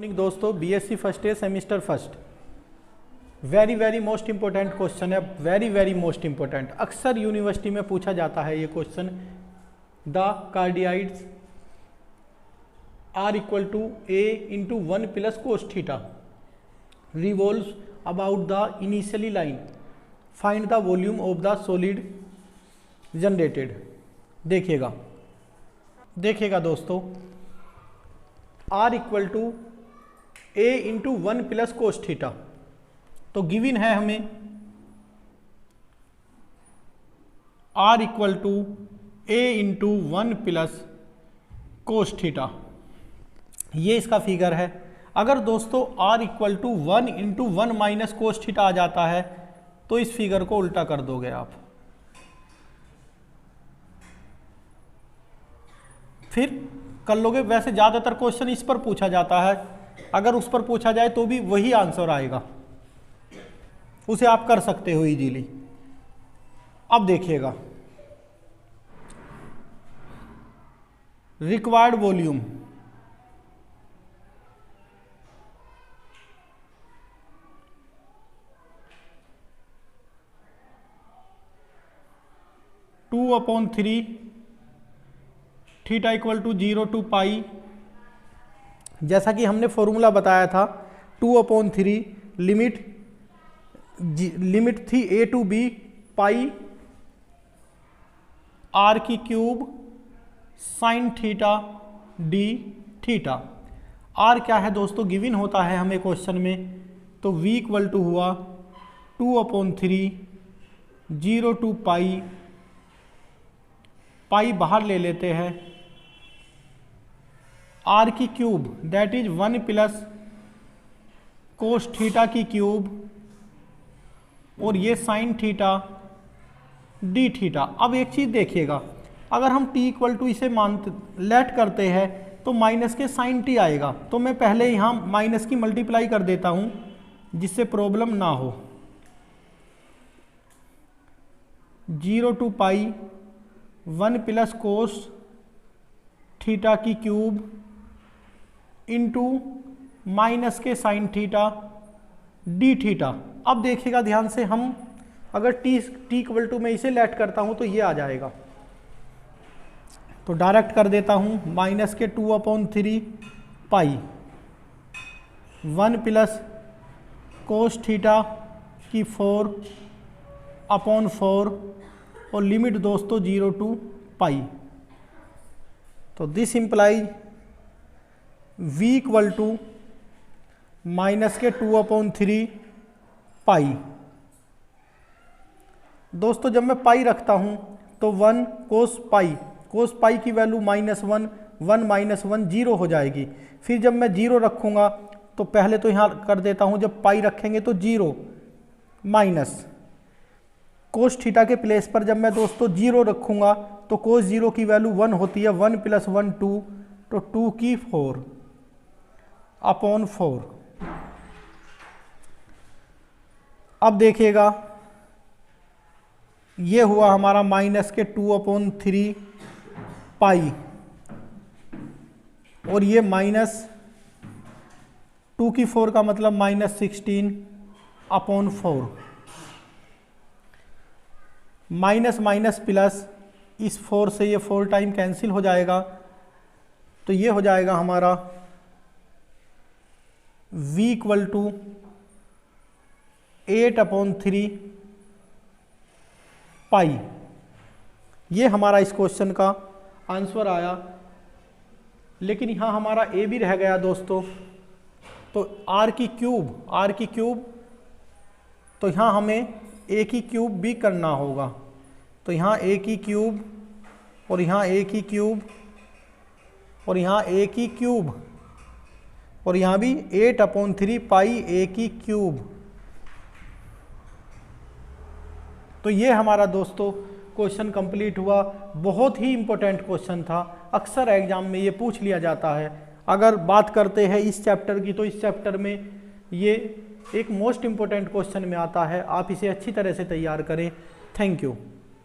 Morning दोस्तों, BSc first year semester first. Very most important question है, very most important. अक्सर university में पूछा जाता है ये question. The cardioids r equal to a into 1 plus cos theta revolves about the initially line, find the volume of the solid generated. देखिएगा दोस्तों, r equal to a into 1 plus cos theta, तो given है हमें r equal to a into 1 plus cos theta, ये इसका figure है। अगर दोस्तों r equal to 1 into 1 minus cos theta आ जाता है तो इस फिगर को उल्टा कर दोगे आप, फिर कर लोगे। वैसे ज़्यादातर क्वेश्चन इस पर पूछा जाता है, अगर उस पर पूछा जाए तो भी वही आंसर आएगा, उसे आप कर सकते हो इजीली। अब देखिएगा, required volume two upon 3 theta equal to 0 to pi, जैसा कि हमने फॉर्मूला बताया था 2/3 लिमिट थी a to b pi r की cube sine theta D theta. R क्या है दोस्तों, गिवन होता है हमें क्वेश्चन में, तो v इक्वल टू हुआ 2/3 0 टू पाई, पाई बाहर ले लेते हैं, आर की cube that is 1 plus cos theta की क्यूब, और ये साइन थीटा डी थीटा। अब एक चीज देखिएगा, अगर हम t इक्वल टू इसे लेट करते हैं तो माइनस के साइन t आएगा, तो मैं पहले यहाँ माइनस की मल्टीप्लाई कर देता हूँ जिससे प्रॉब्लम ना हो। 0 to pi 1 plus cos theta की क्यूब इंटू माइनस के साइन थीटा डी थीटा। अब देखिएगा ध्यान से, हम अगर t इक्वल टू में इसे लेट करता हूं तो ये आ जाएगा, तो डायरेक्ट कर देता हूं, माइनस के 2/3 पाई 1 प्लस कोस थीटा की 4/4, और लिमिट दोस्तों 0 टू पाई। तो this imply v equal to minus के 2/3 पाई। दोस्तों जब मैं पाई रखता हूं तो 1 कोस पाई की वैल्यू -1, 1 माइनस 1 0 हो जाएगी। फिर जब मैं 0 रखूंगा तो पहले तो यहाँ कर देता हूं, जब पाई रखेंगे तो 0 माइनस कोस थीटा के प्लेस पर जब मैं दोस्तों 0 रखूंगा तो कोस 0 की वैल्यू 1 होती है, 1 प्लस 1 2, तो 2 की 4/4। अब देखिएगा, ये हुआ हमारा माइनस के 2/3 पाई, और ये माइनस 2 की 4 का मतलब -16/4। माइनस माइनस प्लस, इस 4 से ये 4 टाइम कैंसिल हो जाएगा, तो ये हो जाएगा हमारा v इक्वल टू 8/3 पाई। ये हमारा इस क्वेश्चन का आंसर आया। लेकिन यहाँ हमारा a भी रह गया दोस्तों, तो r की क्यूब, तो यहाँ हमें a की क्यूब भी करना होगा, तो यहाँ a की क्यूब, और यहाँ a की क्यूब, और यहाँ a की क्यूब, और यहाँ भी 8/3 पाई a की क्यूब। तो ये हमारा दोस्तों क्वेश्चन कंप्लीट हुआ। बहुत ही इंपॉर्टेंट क्वेश्चन था, अक्सर एग्जाम में ये पूछ लिया जाता है। अगर बात करते हैं इस चैप्टर की, तो इस चैप्टर में ये एक मोस्ट इंपॉर्टेंट क्वेश्चन में आता है। आप इसे अच्छी तरह से तैयार करें। Thank you.